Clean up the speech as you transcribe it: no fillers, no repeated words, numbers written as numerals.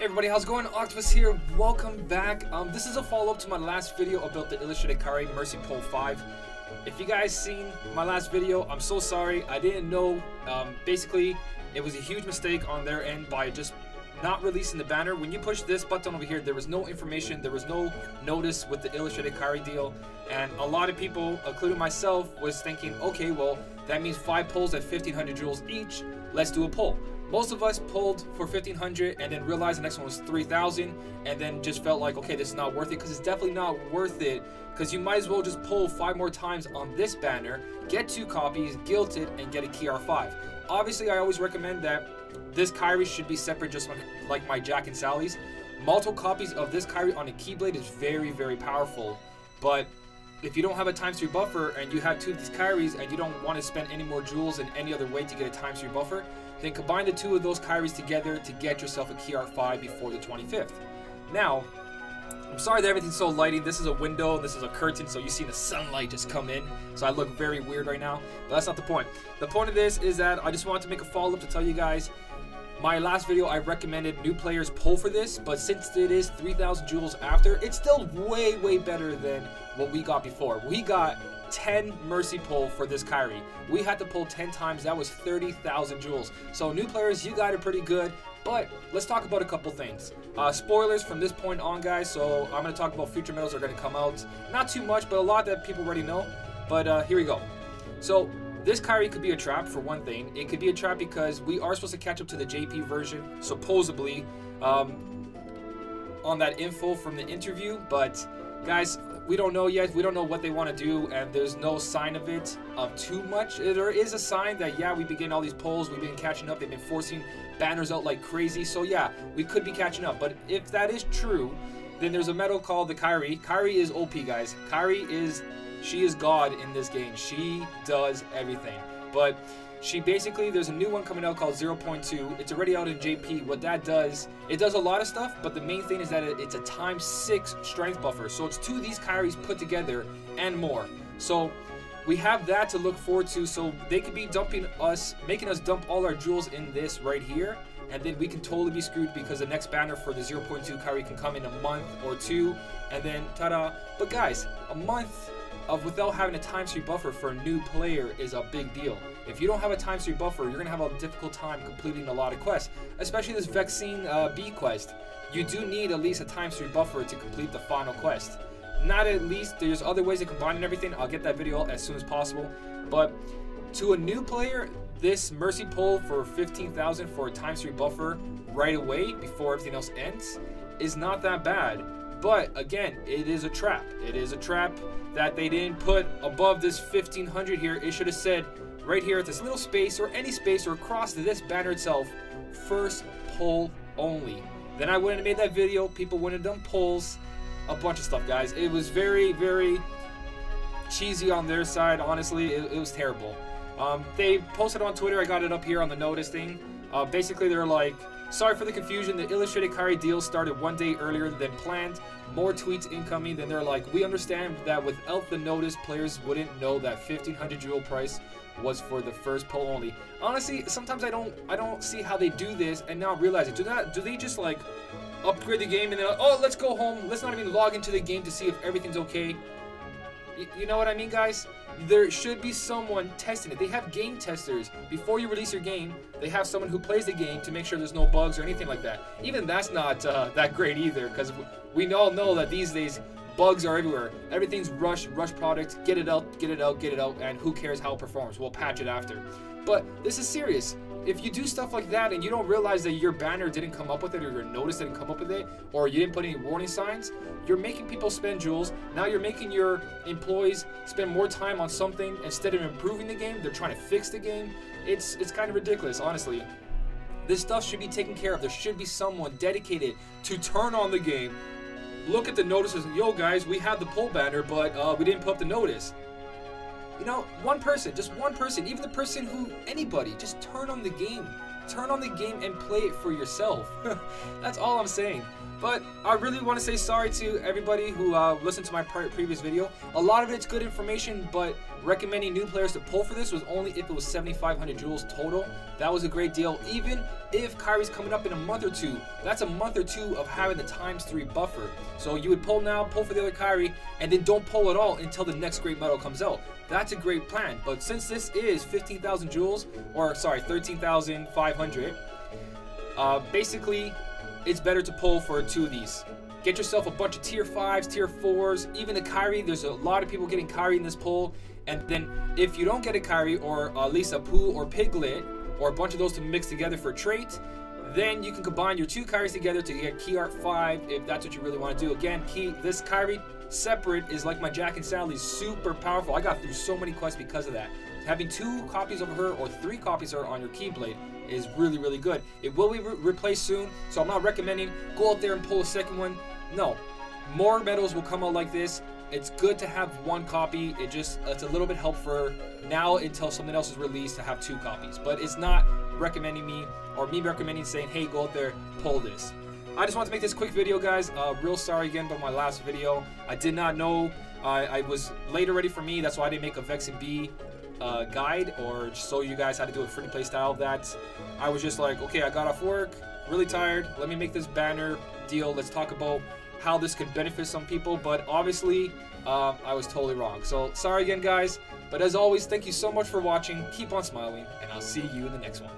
Hey everybody, how's it going? Octopus here. Welcome back. This is a follow-up to my last video about the illustrated Kairi Mercy Pull 5. If you guys seen my last video, I'm so sorry. I didn't know. Basically, it was a huge mistake on their end by just not releasing the banner. When you push this button over here, there was no information, there was no notice with the illustrated Kairi deal, and a lot of people, including myself, was thinking, okay, well, that means 5 pulls at 1500 jewels each. Let's do a pull. Most of us pulled for 1500 and then realized the next one was 3000 and then just felt like, okay, this is not worth it, because it's definitely not worth it, because you might as well just pull 5 more times on this banner, get 2 copies, gilt it, and get a key R5. Obviously, I always recommend that this Kairi should be separate, just like my Jack and Sally's. Multiple copies of this Kairi on a Keyblade is very, very powerful, but if you don't have a ×3 buffer and you have 2 of these Kairis and you don't want to spend any more jewels in any other way to get a ×3 buffer, then combine the 2 of those Kairis together to get yourself a key R5 before the 25th. Now, I'm sorry that everything's so lighting. This is a window and this is a curtain, so you see the sunlight just come in. So I look very weird right now, but that's not the point. The point of this is that I just wanted to make a follow-up to tell you guys, my last video I recommended new players pull for this, but since it is 3000 jewels after, it's still way, way better than what we got before. We got 10 mercy pull for this Kairi. We had to pull 10 times, that was 30,000 jewels. So new players, you got it pretty good, but let's talk about a couple things. Spoilers from this point on, guys, so I'm going to talk about future medals that are going to come out. Not too much, but a lot that people already know, but here we go. So this Kairi could be a trap, for one thing. It could be a trap because we are supposed to catch up to the JP version, supposedly, on that info from the interview, but guys, we don't know yet. We don't know what they want to do, and there's no sign of it too much. There is a sign that, yeah, we've been getting all these polls, we've been catching up, they've been forcing banners out like crazy, so yeah, we could be catching up. But if that is true, then there's a medal called the Kairi. Kairi is OP, guys. Kairi is, she is God in this game. She does everything. But she basically, there's a new one coming out called 0.2. It's already out in JP. What that does, it does a lot of stuff, but the main thing is that it's a ×6 strength buffer. So it's 2 of these Kairis put together and more. So we have that to look forward to. So they could be dumping us, making us dump all our jewels in this right here, and then we can totally be screwed because the next banner for the 0.2 Kairi can come in a month or 2, and then ta-da. But guys, a month of without having a ×3 buffer for a new player is a big deal. If you don't have a ×3 buffer, you're going to have a difficult time completing a lot of quests, especially this Vaccine B quest. You do need at least a ×3 buffer to complete the final quest. Not at least, there's other ways of combining everything. I'll get that video as soon as possible. But to a new player, this mercy pull for 15,000 for a ×3 buffer right away before everything else ends is not that bad. But again, it is a trap. It is a trap that they didn't put above this 1500 here. It should have said right here at this little space, or any space, or across this banner itself, first pull only. Then I wouldn't have made that video. People wouldn't have done pulls. A bunch of stuff, guys. It was very, very cheesy on their side. Honestly, it was terrible. They posted on Twitter. I got it up here on the notice thing. Basically, they're like, sorry for the confusion. The illustrated Kairi deal started 1 day earlier than planned. More tweets incoming. Then they're like, we understand that without the notice, players wouldn't know that 1500 jewel price was for the first pull only. Honestly, sometimes I don't see how they do this and now realize it. Do they just like upgrade the game and they're like, oh, let's go home. Let's not even log into the game to see if everything's okay. You know what I mean, guys? There should be someone testing it. They have game testers. Before you release your game, they have someone who plays the game to make sure there's no bugs or anything like that. Even that's not that great either, because we all know that these days bugs are everywhere. Everything's rush product, get it out, and who cares how it performs? We'll patch it after. But this is serious. If you do stuff like that and you don't realize that your banner didn't come up with it, or your notice didn't come up with it, or you didn't put any warning signs, you're making people spend jewels. Now you're making your employees spend more time on something instead of improving the game. They're trying to fix the game. It's kind of ridiculous, honestly. This stuff should be taken care of. There should be someone dedicated to turn on the game, look at the notices, and yo guys, we have the pull banner, but we didn't put up the notice. You know, one person, just one person, even the person who, anybody, just turn on the game. Turn on the game and play it for yourself. That's all I'm saying. But I really want to say sorry to everybody who listened to my previous video. A lot of it's good information, but recommending new players to pull for this was only if it was 7,500 jewels total. That was a great deal. Even if Kairi's coming up in a month or two, that's a month or two of having the ×3 buffer. So you would pull now, pull for the other Kairi, and then don't pull at all until the next great medal comes out. That's a great plan. But since this is 15,000 jewels, or sorry, 13,500, basically it's better to pull for 2 of these. Get yourself a bunch of tier 5s, tier 4s, even the Kairi. There's a lot of people getting Kairi in this pull. And then if you don't get a Kairi, or at least a Pooh or Piglet, or a bunch of those to mix together for a trait, then you can combine your 2 Kairis together to get Key Art 5 if that's what you really want to do. Again, this Kairi separate is like my Jack and Sally, super powerful. I got through so many quests because of that. Having 2 copies of her or 3 copies of her on your Keyblade is really, really good. It will be replaced soon, so I'm not recommending go out there and pull a second one. No, more medals will come out like this. It's good to have 1 copy. It's a little bit helpful now until something else is released to have 2 copies. But it's not recommending me recommending saying, hey, go out there, pull this. I just want to make this quick video, guys. Real sorry again about my last video. I did not know. I was late already for me. That's why I didn't make a Vex and B guide or just show you guys how to do a free to play style of that. I was just like, okay, I got off work, really tired. Let me make this banner deal. Let's talk about how this could benefit some people, but obviously I was totally wrong. So sorry again, guys, but as always, thank you so much for watching. Keep on smiling, and I'll see you in the next one.